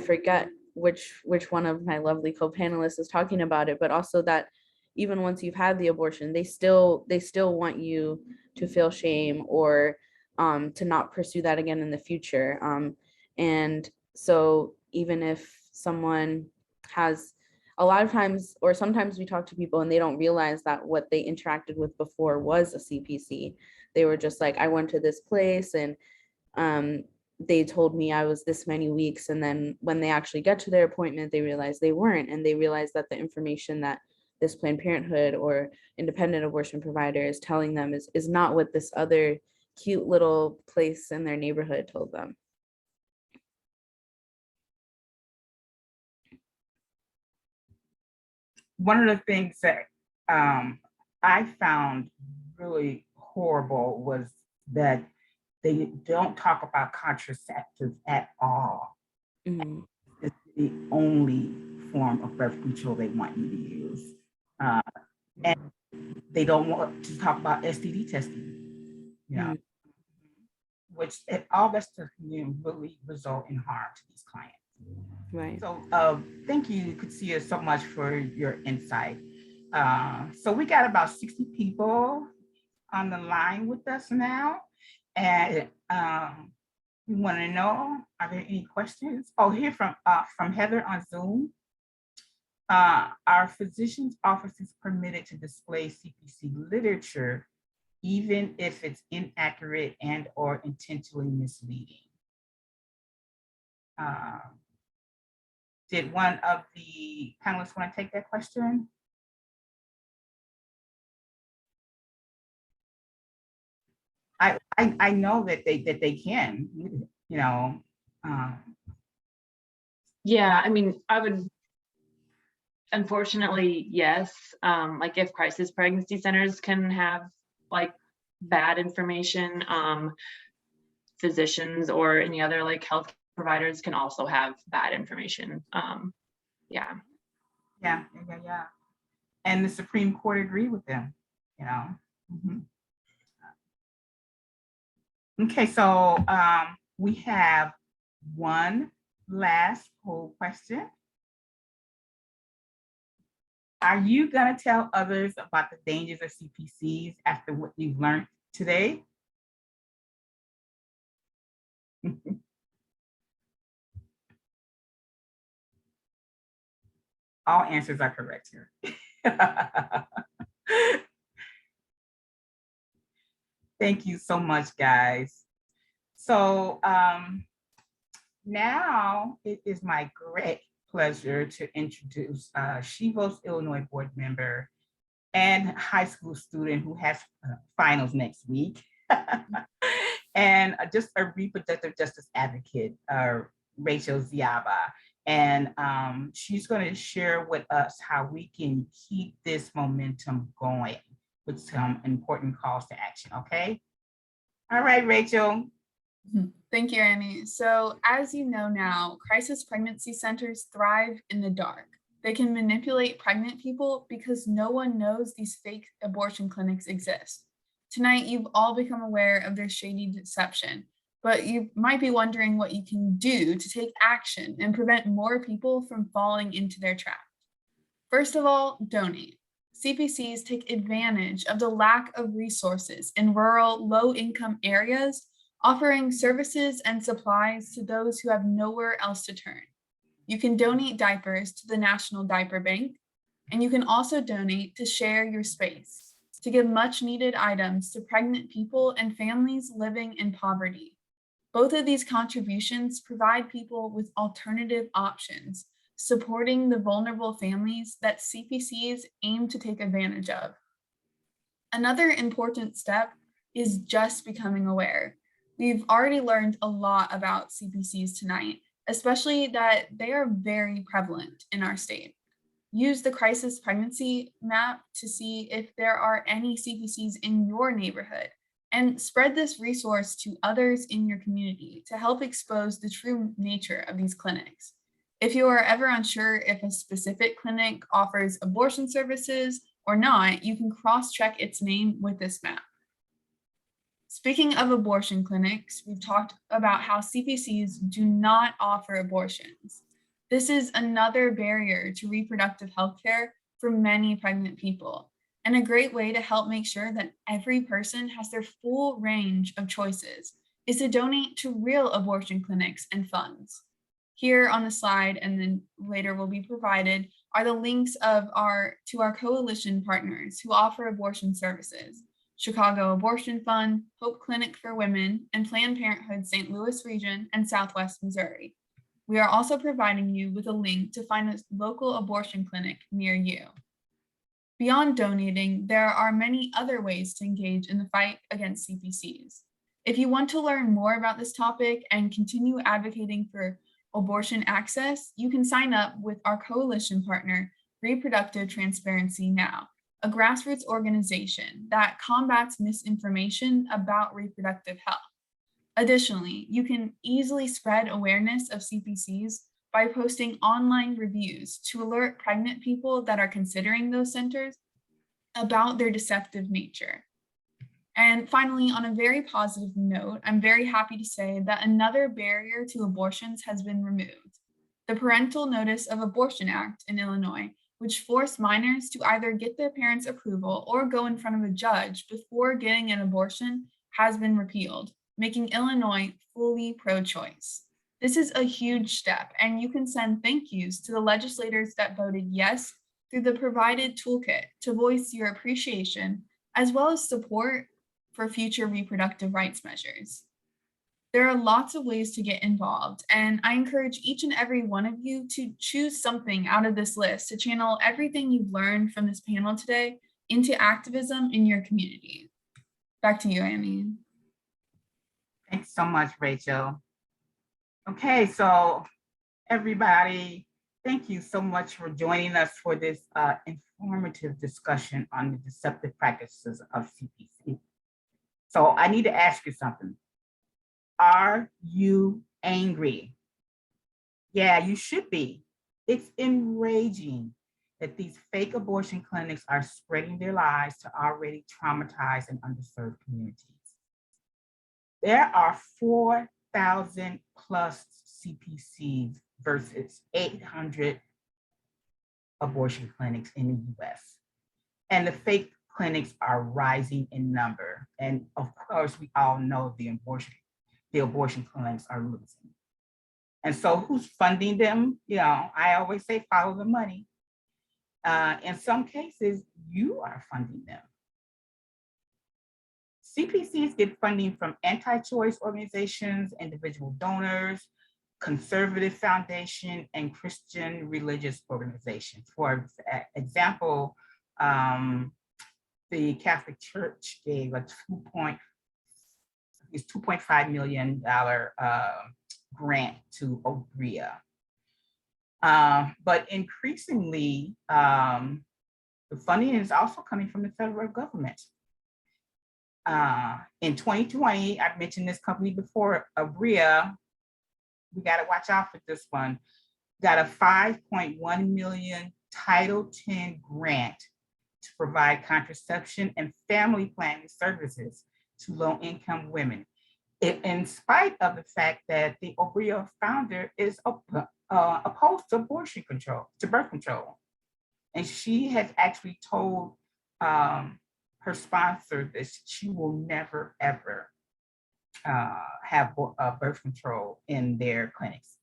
forget which one of my lovely co-panelists is talking about it, but also that even once you've had the abortion, they still want you to feel shame or to not pursue that again in the future. And so even if someone has a lot of times, or sometimes we talk to people and they don't realize that what they interacted with before was a CPC. They were just like, I went to this place and they told me I was this many weeks. And then when they actually get to their appointment, they realize they weren't. And they realize that the information that this Planned Parenthood or independent abortion provider is telling them is not what this other cute little place in their neighborhood told them. One of the things that I found really horrible was that they don't talk about contraceptives at all. Mm-hmm. It's the only form of birth control they want you to use. And they don't want to talk about STD testing, you know, which all that stuff can really result in harm to these clients. Right. So thank you, Qudsiyyah, so much for your insight. So we got about 60 people on the line with us now. And we want to know, are there any questions? Oh, here from Heather on Zoom. Are physicians' offices permitted to display CPC literature, even if it's inaccurate and or intentionally misleading? Did one of the panelists want to take that question? I know that they can, you know. Yeah, I mean, I would, unfortunately, yes. Like if crisis pregnancy centers can have like bad information, physicians or any other like health providers can also have bad information. Yeah. And the Supreme Court agreed with them, you know. Okay, so we have one last poll question. Are you gonna tell others about the dangers of CPCs after what you've learned today? All answers are correct here. Thank you so much, guys. So now it is my great pleasure to introduce She Votes Illinois board member and high school student who has finals next week, and just a reproductive justice advocate, Rachel 𝗬𝗢𝗨. And she's going to share with us how we can keep this momentum going with some important calls to action, okay? All right, Rachel. Thank you, Annie. So as you know now, crisis pregnancy centers thrive in the dark. They can manipulate pregnant people because no one knows these fake abortion clinics exist. Tonight, you've all become aware of their shady deception, but you might be wondering what you can do to take action and prevent more people from falling into their trap. First of all, donate. CPCs take advantage of the lack of resources in rural, low-income areas, offering services and supplies to those who have nowhere else to turn. You can donate diapers to the National Diaper Bank, and you can also donate to Share Your Space, to give much-needed items to pregnant people and families living in poverty. Both of these contributions provide people with alternative options, supporting the vulnerable families that CPCs aim to take advantage of. Another important step is just becoming aware. We've already learned a lot about CPCs tonight, especially that they are very prevalent in our state. Use the crisis pregnancy map to see if there are any CPCs in your neighborhood, and spread this resource to others in your community to help expose the true nature of these clinics. If you are ever unsure if a specific clinic offers abortion services or not, you can cross-check its name with this map. Speaking of abortion clinics, we've talked about how CPCs do not offer abortions. This is another barrier to reproductive health care for many pregnant people, and a great way to help make sure that every person has their full range of choices is to donate to real abortion clinics and funds. Here on the slide, and then later will be provided, are the links to our coalition partners who offer abortion services: Chicago Abortion Fund, Hope Clinic for Women, and Planned Parenthood St. Louis Region and Southwest Missouri. We are also providing you with a link to find a local abortion clinic near you. Beyond donating, there are many other ways to engage in the fight against CPCs. If you want to learn more about this topic and continue advocating for abortion access, you can sign up with our coalition partner, Reproductive Transparency Now, a grassroots organization that combats misinformation about reproductive health. Additionally, you can easily spread awareness of CPCs by posting online reviews to alert pregnant people that are considering those centers about their deceptive nature. And finally, on a very positive note, I'm very happy to say that another barrier to abortions has been removed. The Parental Notice of Abortion Act in Illinois, which forced minors to either get their parents' approval or go in front of a judge before getting an abortion, has been repealed, making Illinois fully pro-choice. This is a huge step, and you can send thank yous to the legislators that voted yes through the provided toolkit to voice your appreciation, as well as support for future reproductive rights measures. There are lots of ways to get involved, and I encourage each and every one of you to choose something out of this list to channel everything you've learned from this panel today into activism in your community. Back to you, Annie. Thanks so much, Rachel. Okay, so everybody, thank you so much for joining us for this informative discussion on the deceptive practices of CPC. So I need to ask you something. Are you angry? Yeah, you should be. It's enraging that these fake abortion clinics are spreading their lies to already traumatized and underserved communities. There are 4,000 plus CPCs versus 800 abortion clinics in the US. And the fake clinics are rising in number. And of course, we all know the abortion clinics are losing. And so who's funding them? You know, I always say follow the money. In some cases, you are funding them. CPCs get funding from anti-choice organizations, individual donors, conservative foundation, and Christian religious organizations. For example, the Catholic Church gave a $2.5 million grant to Obria. But increasingly, the funding is also coming from the federal government. In 2020, I've mentioned this company before, Obria, we got to watch out for this one, got a $5.1 million Title X grant to provide contraception and family planning services to low-income women, in spite of the fact that the Obria founder is opposed to abortion control, to birth control. And she has actually told her sponsor that she will never, ever have birth control in their clinics.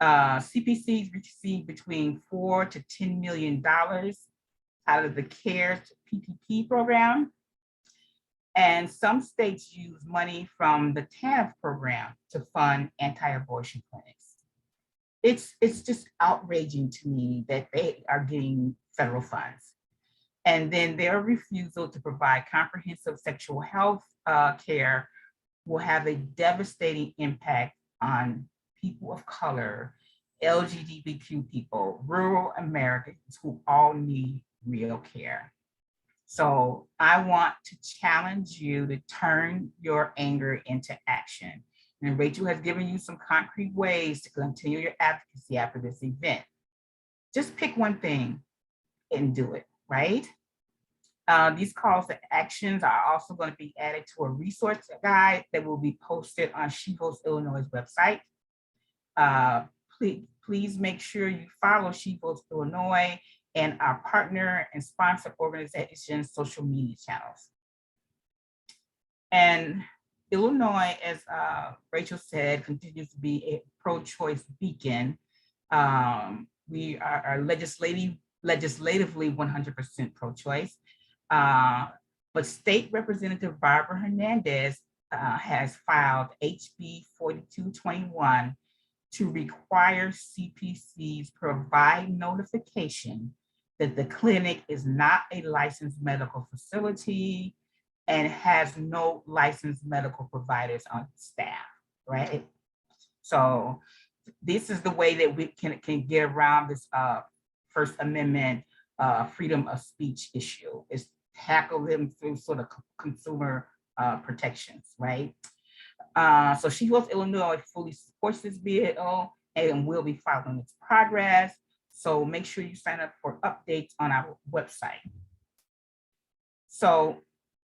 CPCs receive between $4 to $10 million out of the CARES PPP program. And some states use money from the TANF program to fund anti-abortion clinics. It's just outraging to me that they are getting federal funds. And then their refusal to provide comprehensive sexual health care will have a devastating impact on people of color, LGBTQ people, rural Americans who all need real care. So I want to challenge you to turn your anger into action. And Rachel has given you some concrete ways to continue your advocacy after this event. Just pick one thing and do it, right? These calls to actions are also going to be added to a resource guide that will be posted on She Votes Illinois' website. Please make sure you follow She Votes Illinois and our partner and sponsor organizations' social media channels. And Illinois, as Rachel said, continues to be a pro-choice beacon. are legislatively 100% pro-choice. But State Representative Barbara Hernandez has filed HB 4221 to require CPCs provide notification that the clinic is not a licensed medical facility and has no licensed medical providers on staff, right? So this is the way that we can get around this First Amendment freedom of speech issue, is tackle them through sort of consumer protections, right? So She Votes Illinois fully supports this bill and will be following its progress. So make sure you sign up for updates on our website. So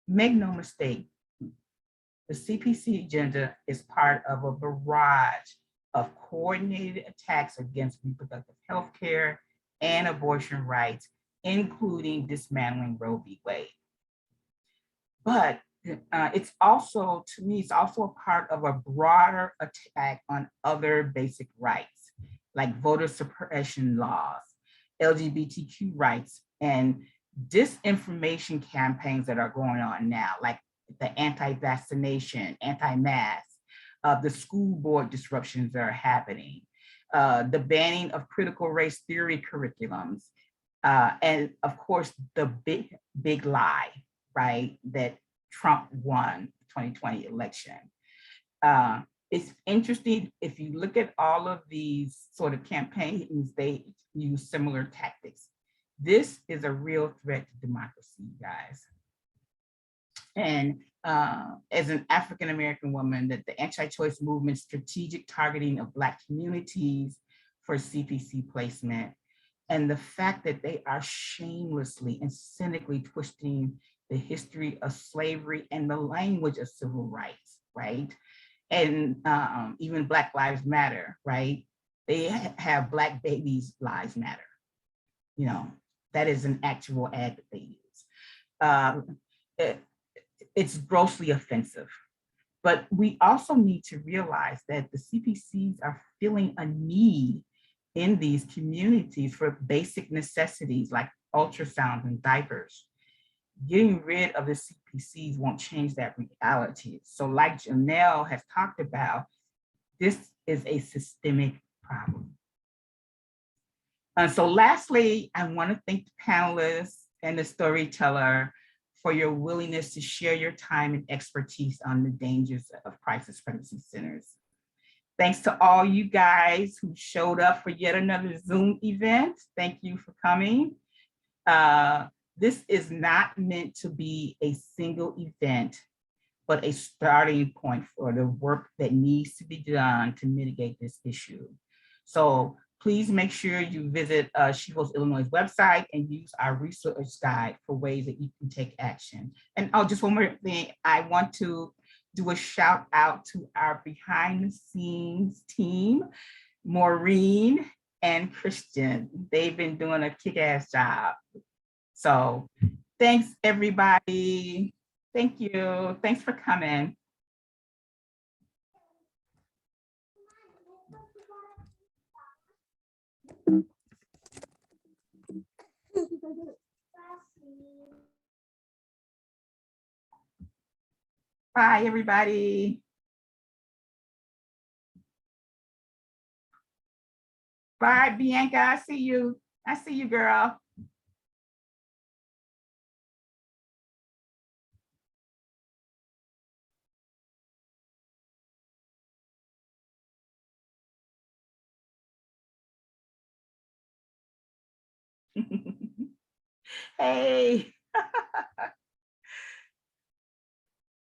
make no mistake, the CPC agenda is part of a barrage of coordinated attacks against reproductive health care and abortion rights, including dismantling Roe v. Wade. But it's also, to me, it's also a part of a broader attack on other basic rights, like voter suppression laws, LGBTQ rights, and disinformation campaigns that are going on now, like the anti-vaccination, anti-mask, the school board disruptions that are happening, the banning of critical race theory curriculums, and of course, the big lie, right, that Trump won the 2020 election. It's interesting, if you look at all of these sort of campaigns, they use similar tactics. This is a real threat to democracy, guys. And as an African-American woman, that the anti-choice movement's strategic targeting of Black communities for CPC placement, and the fact that they are shamelessly and cynically twisting the history of slavery and the language of civil rights, right? And even Black Lives Matter, right? They have Black babies' lives matter. You know, that is an actual ad that they use. It's grossly offensive. But we also need to realize that the CPCs are feeling a need in these communities for basic necessities like ultrasound and diapers. Getting rid of the CPCs won't change that reality. So like Janell has talked about, this is a systemic problem. So lastly, I want to thank the panelists and the storyteller for your willingness to share your time and expertise on the dangers of crisis pregnancy centers. Thanks to all you guys who showed up for yet another Zoom event. Thank you for coming. This is not meant to be a single event, but a starting point for the work that needs to be done to mitigate this issue. So please make sure you visit She Votes Illinois' website and use our resource guide for ways that you can take action. And just one more thing, I want to do a shout out to our behind the scenes team, Maureen and Christian. They've been doing a kick-ass job. So thanks everybody. Thank you. Thanks for coming. Bye, everybody. Bye, Bianca. I see you. I see you, girl. Hey.